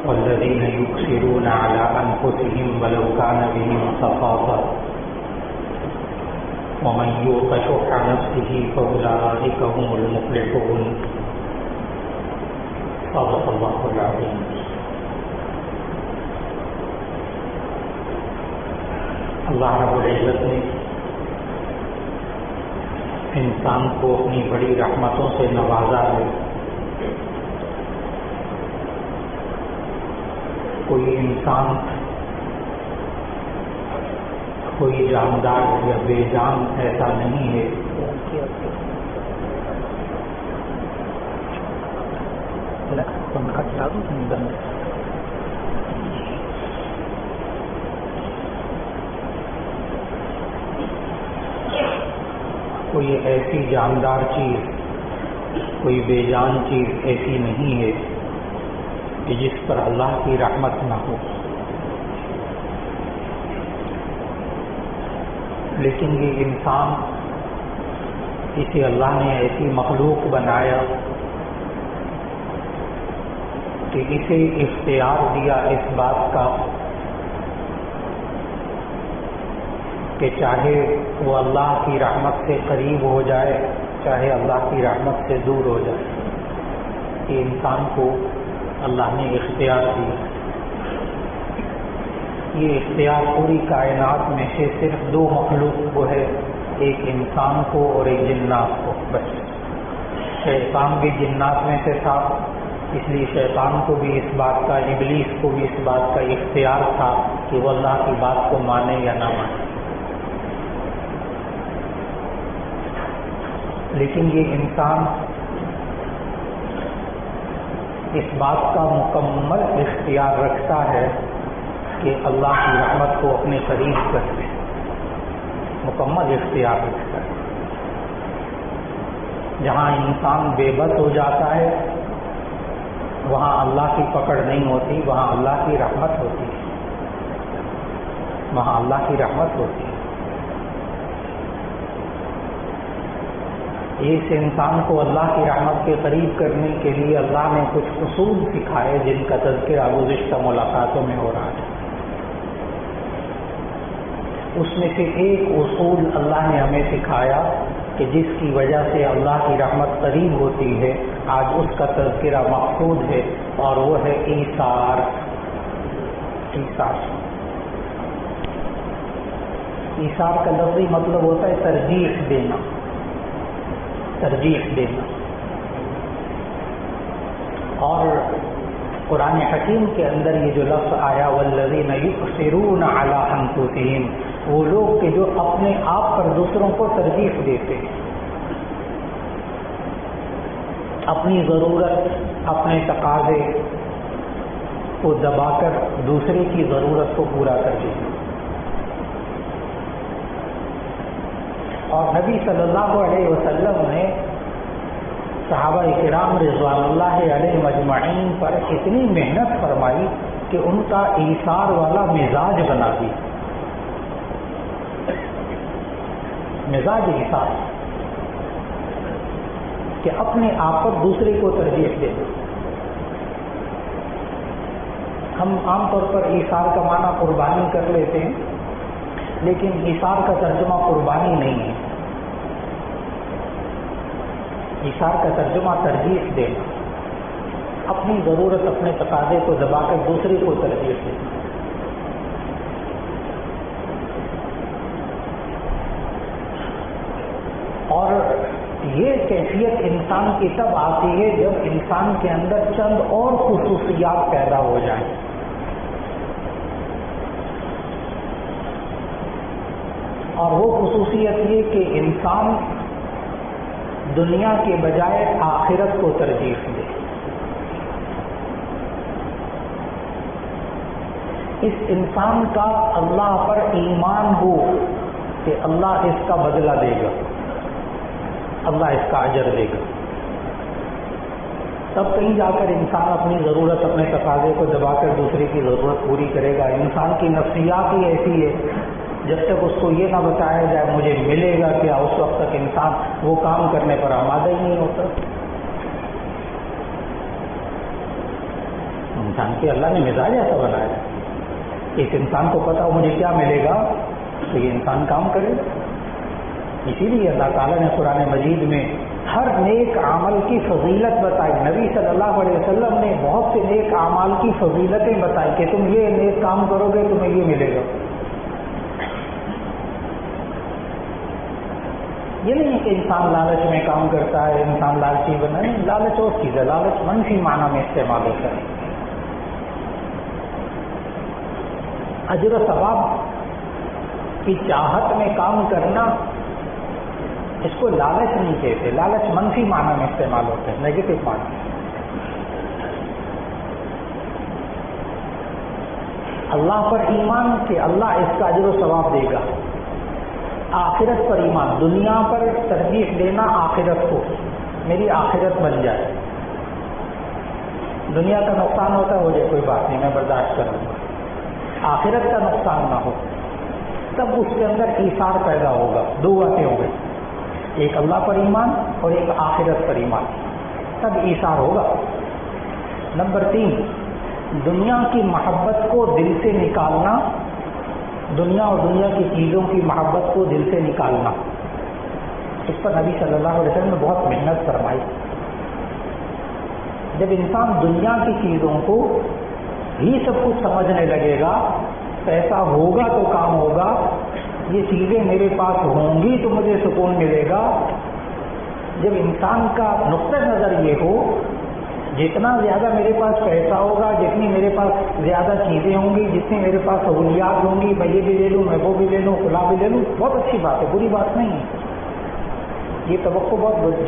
والذين يؤثرون على أنفسهم ولو كان بهم خصاصة ومن يوق شح نفسه فأولئك هم المفلحون صدق الله العظيم. اللہ رب العزت نے انسان کو اپنی بڑی رحمتوں سے نوازا ہے. کوئی انسان کوئی جاندار یا بے جان ایسا نہیں ہے کوئی ایسی جاندار چیز کوئی بے جان چیز ایسی نہیں ہے کہ جس پر اللہ کی رحمت نہ ہو. لیکن یہ انسان اسے اللہ نے ایسی مخلوق بنایا کہ اسے اختیار دیا اس بات کا کہ چاہے وہ اللہ کی رحمت سے قریب ہو جائے چاہے اللہ کی رحمت سے دور ہو جائے. یہ انسان کو اللہ نے اختیار دیا. یہ اختیار پوری کائنات میں سے صرف دو مخلوق کو ہے, ایک انسان کو اور ایک جنات کو. بس شیطان بھی جنات میں سے تھا, اس لیے شیطان کو بھی اس بات کا, ابلیس کو بھی اس بات کا اختیار تھا کہ وہ اللہ کی بات کو مانے یا نہ مانے. لیکن یہ انسان اس بات کا مکمل اختیار رکھتا ہے کہ اللہ کی رحمت کو اپنے قریب کر لے. مکمل اختیار رکھتا ہے. جہاں انسان بے بس ہو جاتا ہے وہاں اللہ کی پکڑ نہیں ہوتی, وہاں اللہ کی رحمت ہوتی ہے. وہاں اللہ کی رحمت ہوتی ہے. اس انسان کو اللہ کی رحمت کے قریب کرنے کے لیے اللہ نے کچھ اصول سکھائے جن کا تذکرہ گزشتہ ملاقاتوں میں ہو رہا ہے. اس میں سے ایک اصول اللہ نے ہمیں سکھایا کہ جس کی وجہ سے اللہ کی رحمت قریب ہوتی ہے, آج اس کا تذکرہ مقصود ہے, اور وہ ہے ایثار. ایثار کا لفظی مطلب ہوتا ہے ترجیح دینا. ترجیح دینا. اور قرآن حکیم کے اندر یہ جو لفظ آیا والذین یؤثرون علی انفسہم, وہ لوگ کہ جو اپنے آپ پر دوسروں کو ترجیح دیتے ہیں, اپنی ضرورت اپنے تقاضے کو دبا کر دوسرے کی ضرورت کو پورا کر دیتے. اور نبی صلی اللہ علیہ وسلم نے صحابہ کرام رضوان اللہ علیہ مجمعین پر اتنی محنت فرمائی کہ ان کا ایثار والا مزاج بنا دی. مزاج ایثار کہ اپنے آپ پر دوسرے کو ترجیح دے. ہم عام طور پر ایثار کا معنی قربانی کر لیتے ہیں, لیکن ایثار کا ترجمہ قربانی نہیں ہے. ایثار کا ترجمہ ترجیح دینا, اپنی ضرورت اپنے تقاضے کو دبا کر دوسرے کو ترجیح دینا. اور یہ کیفیت انسان کی تب آتی ہے جب انسان کے اندر چند اور خصوصیات پیدا ہو جائیں. اور وہ خصوصیت یہ کہ انسان دنیا کے بجائے آخرت کو ترجیح دے. اس انسان کا اللہ پر ایمان ہو کہ اللہ اس کا بدلہ دے گا, اللہ اس کا اجر دے گا. تب کہیں جا کر انسان اپنی ضرورت اپنے تقاضے کو دبا کر دوسرے کی ضرورت پوری کرے گا. انسان کی نفسیات ہی ایسی ہے, جب تک اس کو یہ نہ بتایا جائے مجھے ملے گا کیا, اس وقت تک انسان وہ کام کرنے پر آمادہ ہی نہیں ہوتا. انسان کے اللہ نے مزاج ایسا بنایا ہے، اس انسان کو پتا ہو مجھے کیا ملے گا تو یہ انسان کام کرے. اسی لیے اللہ تعالیٰ نے قرآن مجید میں ہر نیک عمل کی فضیلت بتائی. نبی صلی اللہ علیہ وسلم نے بہت سے نیک اعمال کی فضیلتیں بتائی کہ تم یہ نیک کام کرو گے تمہیں یہ ملے گا. یہ نہیں کہ انسان لالچ میں کام کرتا ہے، انسان لالچی بنا، نہیں، لالچ اور چیز ہے، لالچ منفی معنی میں استعمال ہوتا ہے. اجر و ثواب کی چاہت میں کام کرنا، اس کو لالچ نہیں کہتے. لالچ منفی معنی میں استعمال ہوتا ہے، نیگیٹو معنی. اللہ پر ایمان کہ اللہ اس کا اجر و ثواب دے گا. آخرت پر ایمان، دنیا پر ترجیح دینا آخرت کو، میری آخرت بن جائے. دنیا کا نقصان ہوتا ہے، ہو جائے کوئی بات نہیں، میں برداشت کروں گا. آخرت کا نقصان نہ ہو، تب اس کے اندر ایثار پیدا ہوگا. دو باتیں ہو گئی، ایک اللہ پر ایمان اور ایک آخرت پر ایمان، تب ایثار ہوگا. نمبر 3، دنیا کی محبت کو دل سے نکالنا، دنیا اور دنیا کی چیزوں کی محبت کو دل سے نکالنا. اس پر نبی صلی اللہ علیہ وسلم نے بہت محنت فرمائی. جب انسان دنیا کی چیزوں کو ہی سب کچھ سمجھنے لگے گا، پیسہ ہوگا تو کام ہوگا، یہ چیزیں میرے پاس ہوں گی تو مجھے سکون ملے گا. جب انسان کا نقطہ نظر یہ ہو جتنا زیادہ میرے پاس پیسہ ہوگا، جتنی میرے پاس زیادہ چیزیں ہوں گی، جتنی میرے پاس سہولیات ہوں گی، میں یہ بھی لے لوں، میں وہ بھی لے لوں، فلاں بھی لے لوں، بہت اچھی بات ہے، بری بات نہیں ہے. یہ توقع بہت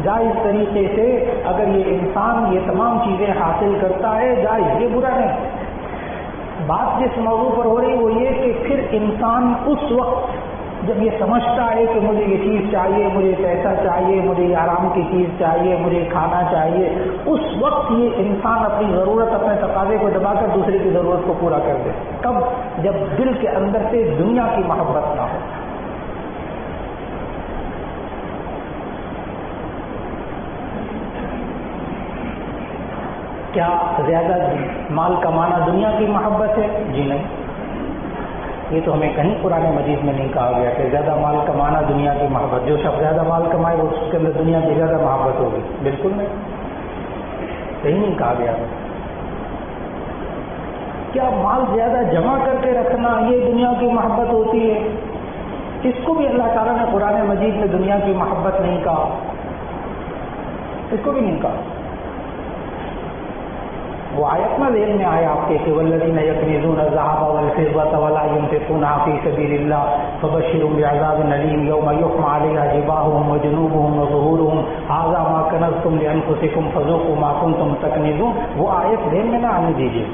جائز طریقے سے اگر یہ انسان یہ تمام چیزیں حاصل کرتا ہے، جائز، یہ برا نہیں. بات جس موضوع پر ہو رہی وہ یہ کہ پھر انسان اس وقت جب یہ سمجھتا ہے کہ مجھے یہ چیز چاہیے، مجھے پیسہ چاہیے، مجھے یہ آرام کی چیز چاہیے، مجھے کھانا چاہیے، اس وقت یہ انسان اپنی ضرورت، اپنے تقاضے کو دبا کر دوسرے کی ضرورت کو پورا کر دے. کب؟ جب دل کے اندر سے دنیا کی محبت نہ ہو. کیا زیادہ مال کمانا دنیا کی محبت ہے؟ جی نہیں، یہ تو ہمیں کہیں قرآن مجید میں نہیں کہا گیا کہ زیادہ مال کمانا دنیا کی محبت. جو شخص زیادہ مال کمائے وہ اس کے اندر دنیا کی زیادہ محبت ہوگی، بالکل نہیں، کہیں نہیں کہا گیا. کیا مال زیادہ جمع کر کے رکھنا یہ دنیا کی محبت ہوتی ہے؟ اس کو بھی اللہ تعالیٰ نے قرآن مجید میں دنیا کی محبت نہیں کہا، اس کو بھی نہیں کہا. وہ آیت میں ذہن میں آیا آپ کے کہ والذین یکنزون الذهب والفضة ولا ينفقونها في سبيل الله فبشرهم بعذاب أليم يوم يحمى عليها جباههم وجنوبهم وظهورهم هذا ما كنزتم لأنفسكم فذوقوا ما كنتم تكنزون. وہ آیت ذہن میں نہ آنے دیجیے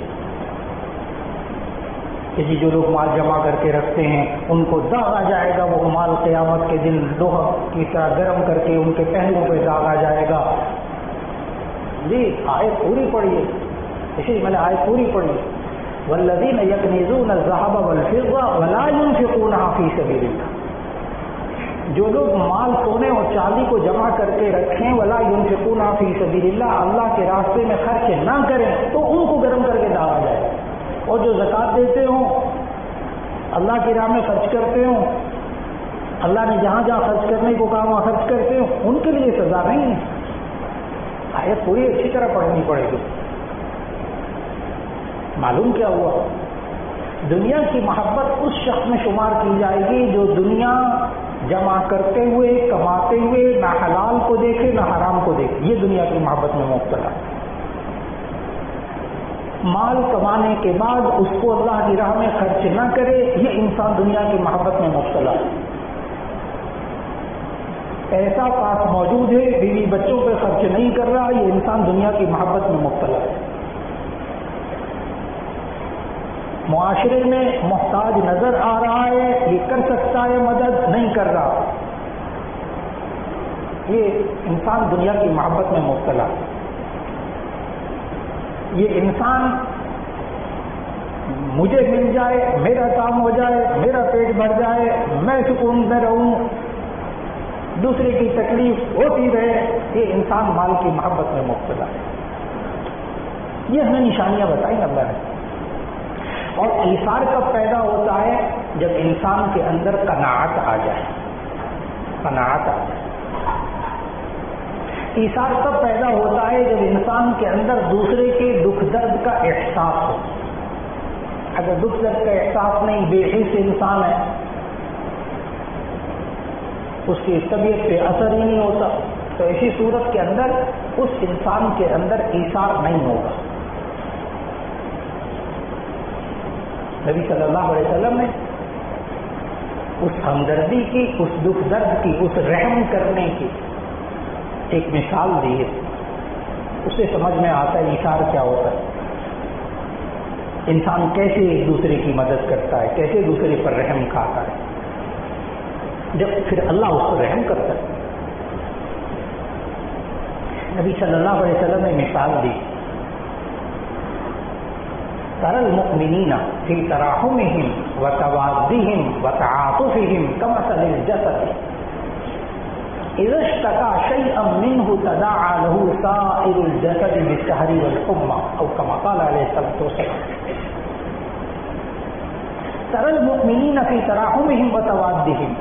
کہ جی جو لوگ مال جمع کر کے رکھتے ہیں ان کو داغ آ جائے گا، وہ مال قیامت کے دن لوہا کی طرح گرم کر کے ان کے پہلوؤں پہ داغ آ جائے گا. جی آیت پوری پڑھیے، اسی لیے میں نے آیت پوری پڑھی. والذین یکنزون الذهب والفضة ولا ينفقونها في سبيل الله. جو لوگ مال سونے اور چاندی کو جمع کر کے رکھیں ولا ينفقونها في سبيل الله، اللہ کے راستے میں خرچ نہ کریں تو ان کو گرم کر کے داغ آ جائے. اور جو زکوٰۃ دیتے ہوں، اللہ کی راہ میں خرچ کرتے ہوں، اللہ نے جہاں جہاں خرچ کرنے کو کہا وہاں خرچ کرتے ہوں، ان کے لیے سزا نہیں ہے. آیت پوری اچھی طرح پڑھنی پڑے گی. معلوم کیا ہوا؟ دنیا کی محبت اس شخص میں شمار کی جائے گی جو دنیا جمع کرتے ہوئے، کماتے ہوئے نہ حلال کو دیکھے نہ حرام کو دیکھے، یہ دنیا کی محبت میں مبتلا ہے. مال کمانے کے بعد اس کو اللہ کی راہ میں خرچ نہ کرے، یہ انسان دنیا کی محبت میں مبتلا ہے. پیسہ پاس موجود ہے، بیوی بچوں پہ خرچ نہیں کر رہا، یہ انسان دنیا کی محبت میں مبتلا ہے. معاشرے میں محتاج نظر آ رہا ہے، یہ کر سکتا ہے مدد، نہیں کر رہا، یہ انسان دنیا کی محبت میں مبتلا. یہ انسان مجھے مل جائے، میرا کام ہو جائے، میرا پیٹ بھر جائے، میں سکون میں رہوں، دوسرے کی تکلیف ہوتی رہے، یہ انسان مال کی محبت میں مبتلا ہے. یہ ہمیں نشانیاں بتائیں اللہ نے. اور ایثار کب پیدا ہوتا ہے؟ جب انسان کے اندر قناعت آ جائے. قناعت آ جائے. ایثار کب پیدا ہوتا ہے؟ جب انسان کے اندر دوسرے کے دکھ درد کا احساس ہو. اگر دکھ درد کا احساس نہیں، بے حس انسان ہے، اس کی طبیعت پہ اثر ہی نہیں ہوتا، تو ایسی صورت کے اندر اس انسان کے اندر ایثار نہیں ہوگا. نبی صلی اللہ علیہ وسلم نے اس ہمدردی کی، اس دکھ درد کی، اس رحم کرنے کی ایک مثال دی ہے. اس سے سمجھ میں آتا ہے ایثار کیا ہوتا ہے، انسان کیسے ایک دوسرے کی مدد کرتا ہے، کیسے دوسرے پر رحم کھاتا ہے، جب پھر اللہ اس پر رحم کرتا ہے. نبی صلی اللہ علیہ وسلم نے مثال دی، ترى المؤمنين في تراحمهم وتوادهم وتعاطفهم كمثل الجسد إذا اشتكى شيئا منه تداعى له سائر الجسد بالسهر والحمى أو كما قال عليه الصلاة والسلام. ترى المؤمنين في تراحمهم وتوادهم،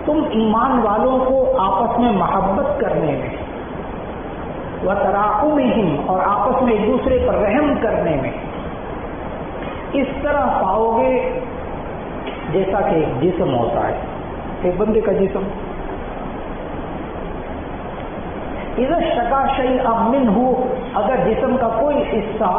تم ایمان والوں کو آپس میں محبت کرنے میں، وتراحمهم اور آپس میں ایک دوسرے پر رحم کرنے میں اس طرح پاؤ گے جیسا کہ ایک جسم ہوتا ہے، ایک بندے کا جسم. اذا اشتكى شيئا منه، اگر جسم کا کوئی حصہ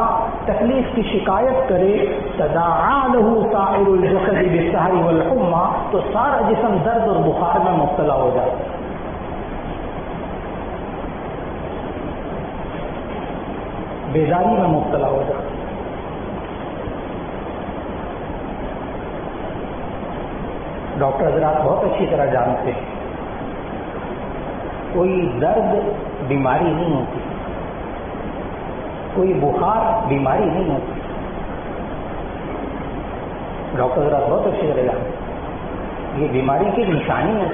تکلیف کی شکایت کرے، تداعى له سائر الجسد بالسهر والحمى، تو سارا جسم درد اور بخار میں مبتلا ہو جاتا ہے. بیداری میں مبتلا ہو جاتا ہے. ڈاکٹر حضرات بہت اچھی طرح جانتے ہیں، کوئی درد بیماری نہیں ہوتی، کوئی بخار بیماری نہیں ہوتی. ڈاکٹر حضرات بہت اچھی طرح جانتے ہیں، یہ بیماری کی نشانی ہے.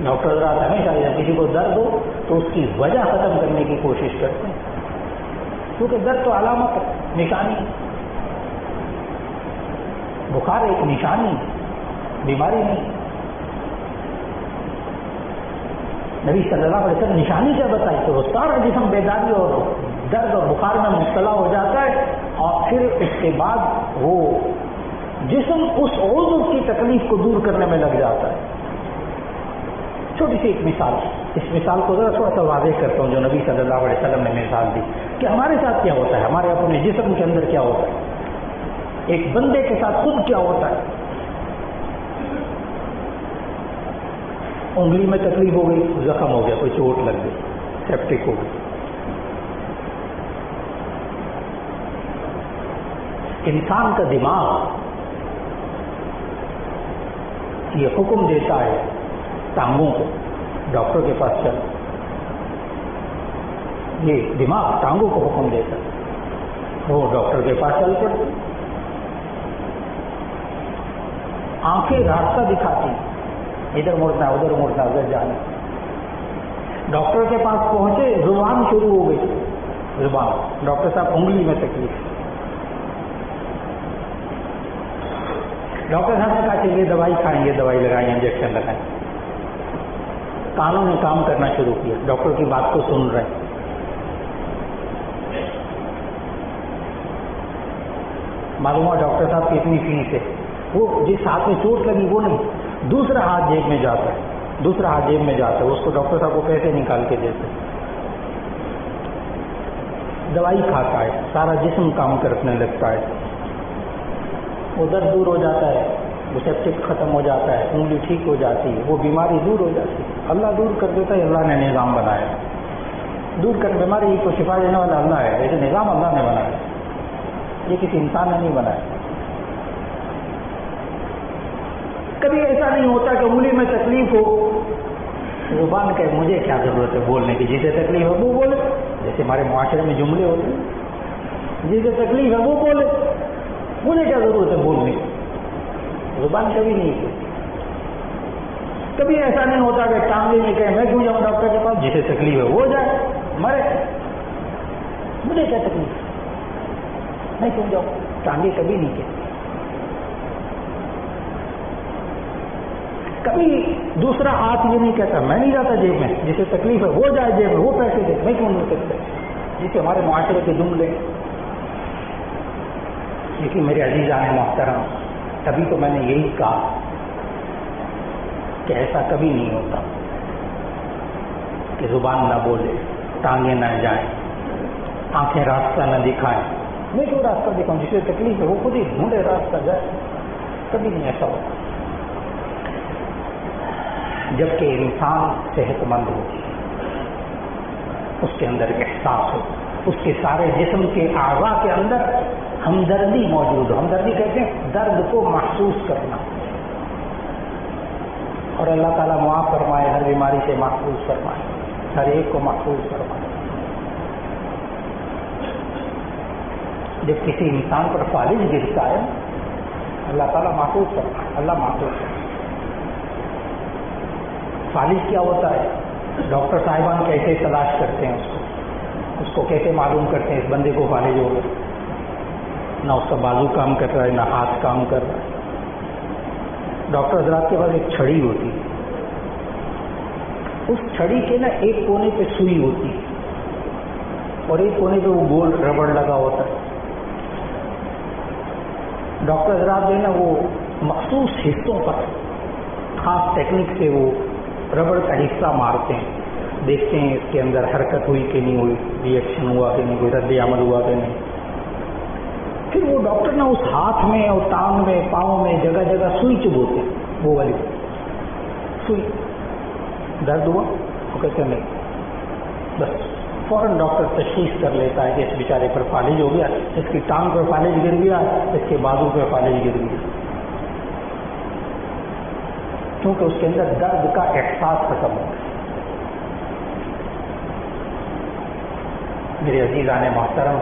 ڈاکٹر حضرات ہمیشہ جب کسی کو درد ہو تو اس کی وجہ ختم کرنے کی کوشش کرتے ہیں، کیونکہ درد تو علامت ہے، نشانی. بخار ایک نشانی، بیماری نہیں. نبی صلی اللہ علیہ وسلم نشانی کیا بتائی؟ تو سارا جسم بیداری اور درد اور بخار میں مبتلا ہو جاتا ہے، اور پھر اس کے بعد وہ جسم اس عضو کی تکلیف کو دور کرنے میں لگ جاتا ہے. چھوٹی سی ایک مثال، اس مثال کو ذرا تھوڑا سا واضح کرتا ہوں جو نبی صلی اللہ علیہ وسلم نے مثال دی کہ ہمارے ساتھ کیا ہوتا ہے، ہمارے اپنے جسم کے اندر کیا ہوتا ہے، ایک بندے کے ساتھ خود کیا ہوتا ہے. انگلی میں تکلیف ہو گئی، زخم ہو گیا، کوئی چوٹ لگ گئی، سیپٹک ہو گئی. انسان کا دماغ یہ حکم دیتا ہے ٹانگوں کو، ڈاکٹر کے پاس چل. یہ دماغ ٹانگوں کو حکم دیتا ہے، وہ ڈاکٹر کے پاس چل پڑتے. آنکھیں راستہ دکھاتی، ادھر مڑنا ادھر مڑنا ادھر جانا. ڈاکٹر کے پاس پہنچے، زبان شروع ہو گئی، زبان، ڈاکٹر صاحب انگلی میں تکلیف. ڈاکٹر صاحب نے کہا کہ یہ دوائی کھائیں، یہ دوائی لگائیں، انجیکشن لگائیں. کانوں نے کام کرنا شروع کیا، ڈاکٹر کی بات کو سن رہے ہیں. معلوم ہوا ڈاکٹر صاحب کی اتنی فیس ہے، وہ جس ہاتھ میں چوٹ لگی وہ نہیں، دوسرا ہاتھ جیب میں جاتا ہے، دوسرا ہاتھ جیب میں جاتا ہے، اس کو ڈاکٹر صاحب کو پیسے نکال کے دیتے. دوائی کھاتا ہے، سارا جسم کام کرنے لگتا ہے، وہ درد دور ہو جاتا ہے، وہ سیپٹک ختم ہو جاتا ہے، انگلی ٹھیک ہو جاتی ہے، وہ بیماری دور ہو جاتی ہے. اللہ دور کر دیتا ہے، اللہ نے نظام بنایا. دور کر بیماری کو شفا دینے والا اللہ ہے، لیکن نظام اللہ نے بنایا، یہ کسی انسان نے نہیں بنایا. کبھی ایسا نہیں ہوتا کہ انگلی میں تکلیف ہو، زبان کہ مجھے کیا ضرورت ہے بولنے کی، جسے تکلیف ہے وہ بولے. جیسے ہمارے معاشرے میں جملے ہوتے ہیں، جسے تکلیف ہے وہ بولے، مجھے کیا ضرورت ہے بولنے کی. زبان کبھی نہیں کی. کبھی ایسا نہیں ہوتا کہ ٹانگے میں کہیں میں کیوں جاؤں ڈاکٹر کے پاس، جسے تکلیف ہے وہ جائے. مرے مجھے کیا تکلیف, نہیں سن جاؤ. ٹانگیں کبھی نہیں کہتی, کبھی دوسرا ہاتھ یہ نہیں کہتا میں نہیں جاتا جیب میں, جسے تکلیف ہے وہ جائے جیب میں, وہ پیسے دے, میں کیوں نہیں سکتا. جسے ہمارے معاشرے کے جملے. لیکن میرے عزیزان محترم, تبھی تو میں نے یہی کہا کہ ایسا کبھی نہیں ہوتا کہ زبان نہ بولے, ٹانگیں نہ جائیں, آنکھیں راستہ نہ دکھائیں. میں کیوں راستہ دکھاؤں؟ جسے تکلیف ہے وہ خود ہی ڈھونڈے راستہ جائے. کبھی نہیں ایسا ہوتا. جبکہ انسان صحت مند ہو, اس کے اندر احساس ہو, اس کے سارے جسم کے اعضاء کے اندر ہمدردی موجود ہو. ہمدردی کہتے ہیں درد کو محسوس کرنا. اور اللہ تعالیٰ معاف فرمائے, ہر بیماری سے محفوظ فرمائے, ہر ایک کو محفوظ فرمائے. جب کسی انسان پر فالج گرتا ہے اللہ تعالیٰ محفوظ فرمائے, اللہ محفوظ فرمائے. فالج کیا ہوتا ہے؟ ڈاکٹر صاحبان کیسے تلاش کرتے ہیں اس کو کیسے معلوم کرتے ہیں اس بندے کو فالج ہو گیا؟ نہ اس کا بازو کام کر رہا ہے, نہ ہاتھ کام کر رہا ہے. ڈاکٹر حضرات کے پاس ایک چھڑی ہوتی ہے, اس چھڑی کے نا ایک کونے پہ سوئی ہوتی ہے اور ایک کونے پہ وہ گول ربڑ لگا ہوتا ہے. ڈاکٹر حضرات جو ہے نا وہ مخصوص حصوں پر خاص ٹیکنیک سے وہ ربڑ کا حصہ مارتے ہیں, دیکھتے ہیں اس کے اندر حرکت ہوئی کہ نہیں ہوئی, ری ایکشن ہوا کہ نہیں, کوئی رد عمل ہوا کہ نہیں. پھر وہ ڈاکٹر نا اس ہاتھ میں اور ٹانگ میں پاؤں میں جگہ جگہ سوئی چبوتے ہیں, وہ والی سوئی. درد ہوا وہ کہتے ہیں نہیں, بس فوراً ڈاکٹر تشخیص کر لیتا ہے کہ اس بیچارے پر فالج ہو گیا, اس کی ٹانگ پر فالج گر گیا, اس کے بازو پر فالج گر گیا. کیونکہ اس کے اندر درد کا احساس ختم ہو گیا. میرے عزیزان محترم,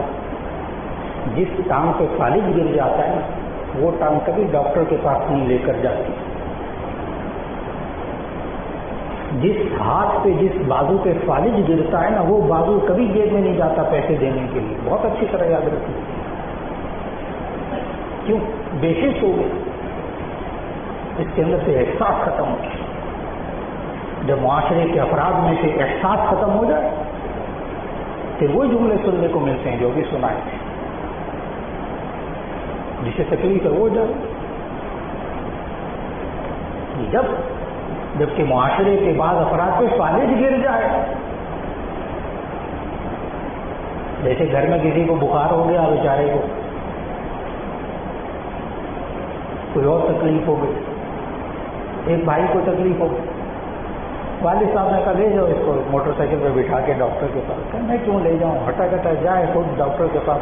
جس ٹانگ پہ فالج گر جاتا ہے وہ ٹانگ کبھی ڈاکٹر کے پاس نہیں لے کر جاتی. جس ہاتھ پہ جس بازو پہ فالج گرتا ہے نا وہ بازو کبھی جیب میں نہیں جاتا پیسے دینے کے لیے. بہت اچھی طرح یاد رکھیں. کیوں؟ بےحس ہو گئے, اس کے اندر سے احساس ختم ہو گیا. جب معاشرے کے افراد میں سے احساس ختم ہو جائے پھر وہی جملے سننے کو ملتے ہیں جو بھی سنائے تھے. جسے تکلیف ہے وہ جبکہ معاشرے کے بعد افراد پہ فالج گر جائے, جیسے گھر میں کسی کو بخار ہو گیا بیچارے کو, کوئی اور تکلیف ہو گئی, ایک بھائی کو تکلیف ہو گئی, والد صاحب نے کہا لے جاؤ اس کو موٹر سائیکل پہ بٹھا کے ڈاکٹر کے پاس. کہ میں کیوں لے جاؤں, ہٹا کٹا جائے خود ڈاکٹر کے پاس.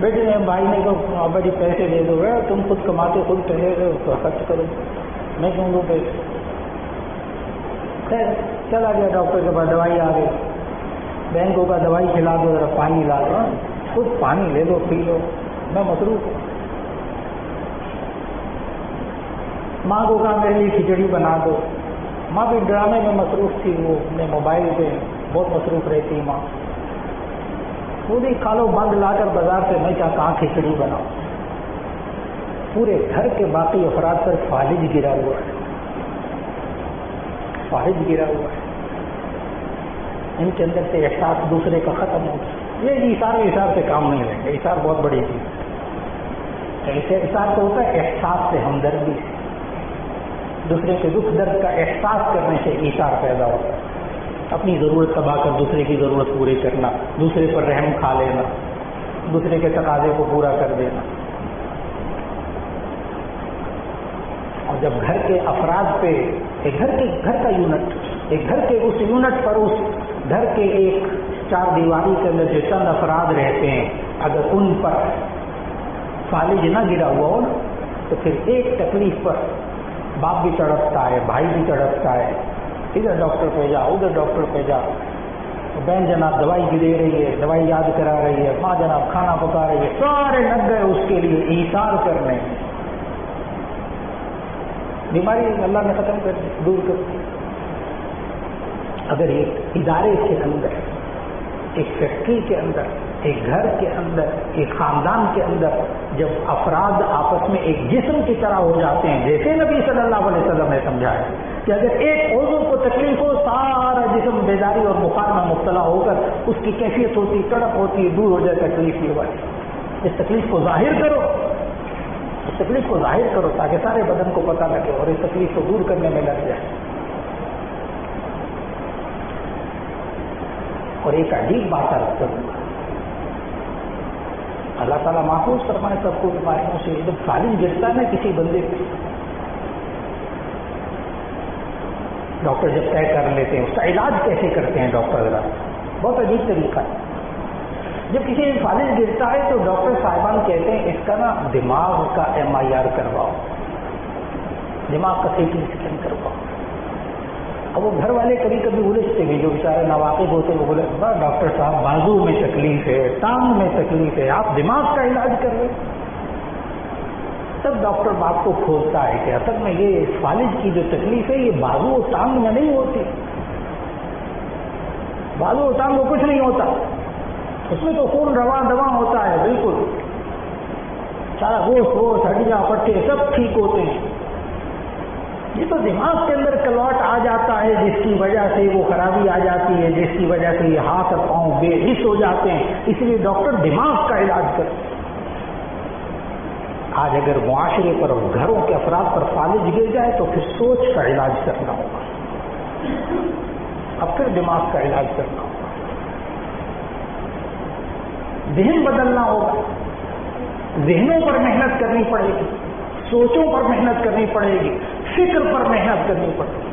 بیٹے نے بھائی نے کہا ابا جی پیسے دے دو, تم خود کماتے خود پیسے دو تو خرچ کرو, میں کیوں دوں پیسے. خیر چلا گیا ڈاکٹر کے پاس, دوائی آ گئی, بینک کا دوائی کھلا دو, ذرا پانی لا دو, خود پانی لے لو پی لو, میں مصروف ہوں. ماں کو کہا میرے لیے کھچڑی بنا دو, ماں بھی ڈرامے میں مصروف تھی, وہ اپنے موبائل پہ بہت مصروف رہتی ماں. پوری کھالو بند لا کر بازار سے, میں کیا کہاں کھچڑی بناؤں. پورے گھر کے باقی افراد پر فالج گرا ہوا ہے, فالج گرا ہوا ہے. ان کے اندر سے احساس دوسرے کا ختم ہو گیا. یہ ایثار سے کام نہیں لیں گے, ایثار بہت بڑی چیز ہے. ایسے ایثار تو ہوتا ہے احساس سے, ہمدردی سے, دوسرے کے دکھ درد کا احساس کرنے سے ایثار پیدا ہوتا ہے. اپنی ضرورت تبا کر دوسرے کی ضرورت پوری کرنا, دوسرے پر رحم کھا لینا, دوسرے کے تقاضے کو پورا کر دینا. اور جب گھر کے افراد پہ گھر کا یونٹ, ایک گھر کے اس یونٹ پر, اس گھر کے ایک چار دیواری کے اندر جو چند افراد رہتے ہیں, اگر ان پر فالج نہ گرا ہوا ہو نا تو پھر ایک تکلیف پر باپ بھی تڑپتا ہے, بھائی بھی تڑپتا ہے, ادھر ڈاکٹر پہ جا, ادھر ڈاکٹر پہ جا. بہن جناب دوائی بھی دے رہی ہے, دوائی یاد کرا رہی ہے, ماں جناب کھانا پکا رہی ہے, سارے لگ گئے اس کے لیے ایثار کرنے. بیماری اللہ نے ختم کر دی, دور کر دی. اگر ایک ادارے کے اندر، ایک فیکٹری کے اندر، ایک گھر کے اندر، ایک خاندان کے اندر جب افراد آپس میں ایک جسم کی طرح ہو جاتے ہیں، جیسے نبی صلی اللہ علیہ وسلم نے سمجھایا کہ اگر ایک عضو کو تکلیف ہو سارا جسم بیداری اور بخار میں مبتلا ہو کر اس کی کیفیت ہوتی، تڑپ ہوتی، دور ہو جائے تکلیف یہ والی، اس تکلیف کو ظاہر کرو، اس تکلیف کو ظاہر کرو تاکہ سارے بدن کو پتہ لگے اور اس تکلیف کو دور کرنے میں لگ جائے۔ اور ایک عجیب بات عرض کروں گا، اللہ تعالیٰ محفوظ فرمائے سب کو بیماریوں سے، جب فالج گرتا ہے نا کسی بندے پہ، ڈاکٹر جب طے کر لیتے ہیں اس کا علاج کیسے کرتے ہیں ڈاکٹر حضرات، بہت عجیب طریقہ ہے۔ جب کسی فالج گرتا ہے تو ڈاکٹر صاحبان کہتے ہیں اس کا نا دماغ کا MRI کرواؤ، دماغ کا CT اسکین کرواؤ۔ اب وہ گھر والے کبھی کبھی الجھتے ہیں، جو بیچارے ناواقف ہوتے ہیں وہ بولے ڈاکٹر صاحب بازو میں تکلیف ہے، ٹانگ میں تکلیف ہے، آپ دماغ کا علاج کر رہے۔ تب ڈاکٹر بات کو کھولتا ہے کہ اصل میں یہ فالج کی جو تکلیف ہے یہ بازو اور ٹانگ میں نہیں ہوتی، بازو اور ٹانگ کو کچھ نہیں ہوتا، اس میں تو خون رواں دواں ہوتا ہے، بالکل سارا گوشت ہڈیاں پٹھے سب ٹھیک ہوتے ہیں، یہ تو دماغ کے اندر کلوٹ آ جاتا ہے جس کی وجہ سے وہ خرابی آ جاتی ہے، جس کی وجہ سے یہ ہاتھ اور پاؤں بے حس ہو جاتے ہیں، اس لیے ڈاکٹر دماغ کا علاج کرتے ہیں۔ آج اگر معاشرے پر اور گھروں کے افراد پر فالج گر جائے تو پھر سوچ کا علاج کرنا ہوگا، اب پھر دماغ کا علاج کرنا ہوگا، ذہن بدلنا ہوگا، ذہنوں پر محنت کرنی پڑے گی، سوچوں پر محنت کرنی پڑے گی، فکر پر محنت کرنی پڑے گی۔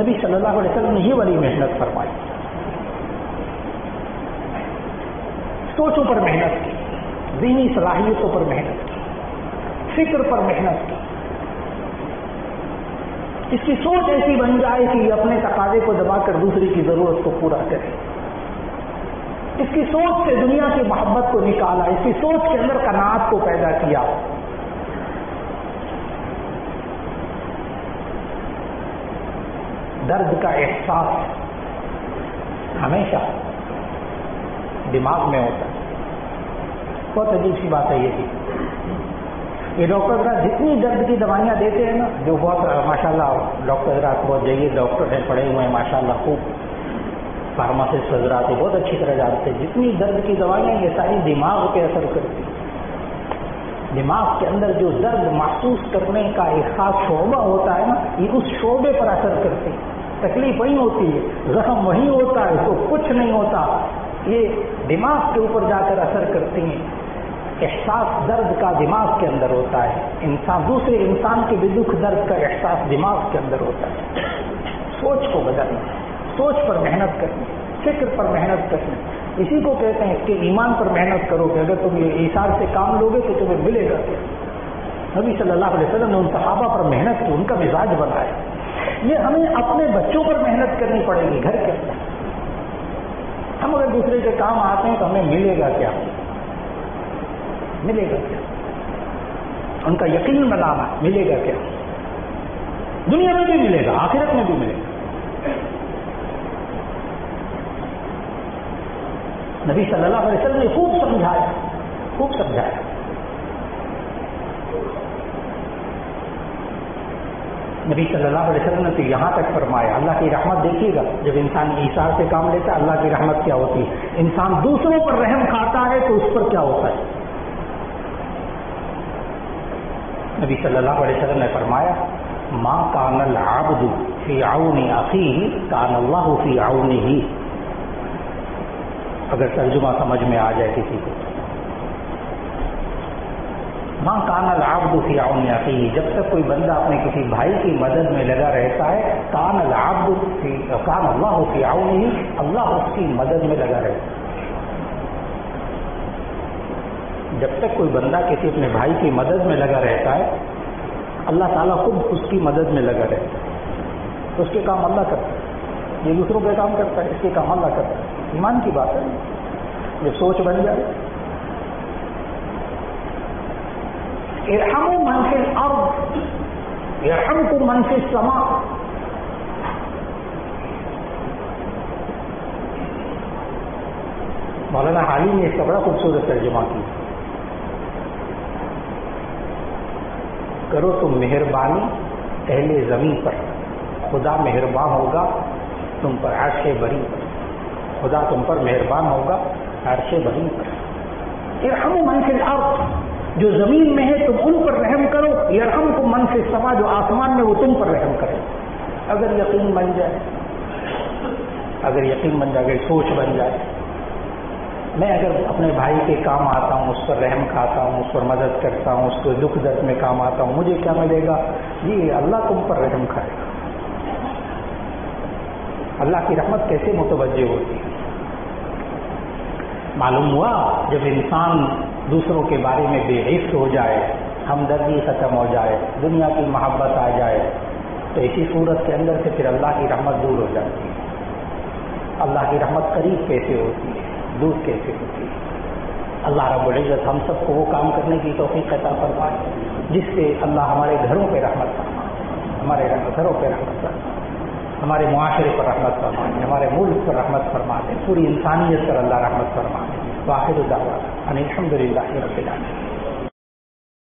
نبی صلی اللہ علیہ وسلم نے یہ والی محنت فرمائی، سوچوں پر محنت کی، ذہنی صلاحیتوں پر محنت کی، فکر پر محنت کی، اس کی سوچ ایسی بن جائے کہ یہ اپنے تقاضے کو دبا کر دوسری کی ضرورت کو پورا کرے، اس کی سوچ سے دنیا کی محبت کو نکالا، اس کی سوچ کے اندر قناعت کو پیدا کیا۔ درد کا احساس ہمیشہ دماغ میں ہوتا ہے، بہت عجیب سی بات ہے یہ بھی۔ یہ ڈاکٹر حضرات جتنی درد کی دوائیاں دیتے ہیں نا، جو بہت ماشاءاللہ ڈاکٹر حضرات بہت جید ڈاکٹر ہیں، پڑھے ہوئے ہیں ماشاءاللہ، خوب فارماسسٹ حضرات بہت اچھی طرح جانتے ہیں، جتنی درد کی دوائیاں یہ ساری دماغ پہ اثر کرتی ہیں۔ دماغ کے اندر جو درد محسوس کرنے کا ایک خاص شعبہ ہوتا ہے نا، یہ اس شعبے پر اثر کرتی ہے، تکلیف وہیں ہوتی ہے، زخم وہیں ہوتا ہے، تو کچھ نہیں ہوتا، یہ دماغ کے اوپر جا کر اثر کرتی ہیں۔ احساس درد کا دماغ کے اندر ہوتا ہے، انسان دوسرے انسان کے بھی دکھ درد کا احساس دماغ کے اندر ہوتا ہے۔ سوچ کو بدلنا، سوچ پر محنت کرنی، فکر پر محنت کرنی، اسی کو کہتے ہیں کہ ایمان پر محنت کرو کہ اگر تم یہ ایثار سے کام لوگے تو تمہیں ملے گا۔ نبی صلی اللہ علیہ وسلم نے ان صحابہ پر محنت کی، ان کا مزاج بنایا۔ یہ ہمیں اپنے بچوں پر محنت کرنی پڑے گی گھر کے اندر۔ ہم اگر دوسرے کے کام آتے ہیں تو ہمیں ملے گا کیا؟ ملے گا کیا؟ ان کا یقین بنانا، ملے گا کیا؟ دنیا میں بھی ملے گا، آخرت میں بھی ملے گا۔ نبی صلی اللہ علیہ وسلم نے خوب سمجھایا، خوب سمجھایا۔ نبی صلی اللہ علیہ وسلم نے تو یہاں تک فرمایا، اللہ کی رحمت دیکھیے گا، جب انسان ایثار سے کام لیتا ہے اللہ کی رحمت کیا ہوتی ہے۔ انسان دوسروں پر رحم کھاتا ہے تو اس پر کیا ہوتا ہے؟ نبی صلی اللہ علیہ وسلم نے فرمایا، ما کان العبد فی عون اخیہ کان اللہ فی عونہ۔ اگر ترجمہ سمجھ میں آ جائے کسی کو، ما کان العبد فی عون اخیہ، جب تک کوئی بندہ اپنے کسی بھائی کی مدد میں لگا رہتا ہے، کان اللہ فی عونہ، اللہ اس کی مدد میں لگا رہتا ہے۔ جب تک کوئی بندہ کسی اپنے بھائی کی مدد میں لگا رہتا ہے، اللہ تعالیٰ خود اس کی مدد میں لگا رہتا ہے، اس کے کام اللہ کرتا ہے، یہ دوسروں کے کام کرتا ہے، اس کے کام اللہ کرتا ہے۔ ایمان کی بات ہے، جب سوچ بن جائے، ارحموا من فی الارض یرحمکم من فی السماء، مولانا حالی نے اس کا بڑا خوبصورت ترجمہ کیا. کرو تم مہربانی اہل زمین پر، خدا مہربان ہوگا تم پر عرش بری پر. خدا تم پر مہربان ہوگا عرش بری پر. ارحموا من فی الارض، جو زمین میں ہے تم ان پر رحم کرو. یرحمکم من فی السماء، جو آسمان میں وہ تم پر رحم کرے. اگر یقین بن جائے، اگر یقین بن جائے، اگر سوچ بن جائے، میں اگر اپنے بھائی کے کام آتا ہوں، اس پر رحم کھاتا ہوں، اس پر مدد کرتا ہوں، اس کو دکھ درد میں کام آتا ہوں، مجھے کیا ملے گا؟ جی اللہ تم پر رحم کرے گا. اللہ کی رحمت کیسے متوجہ ہوتی ہے؟ معلوم ہوا جب انسان دوسروں کے بارے میں بے حس ہو جائے، ہمدردی ختم ہو جائے، دنیا کی محبت آ جائے، تو اسی صورت کے اندر سے پھر اللہ کی رحمت دور ہو جاتی ہے. اللہ کی رحمت قریب کیسے ہوتی ہے، دور کیسے ہوتی ہے؟ اللہ رب العزت ہم سب کو وہ کام کرنے کی توفیق عطا فرمائے جس سے اللہ ہمارے گھروں پہ رحمت فرمائے، ہمارے گھروں پہ رحمت فرمائے، ہمارے معاشرے پر رحمت فرمائے، ہمارے ملک پر رحمت فرمائے، پوری انسانیت پر اللہ رحمت فرمائے. واخر دعوانا ان الحمد للہ رب العالمین.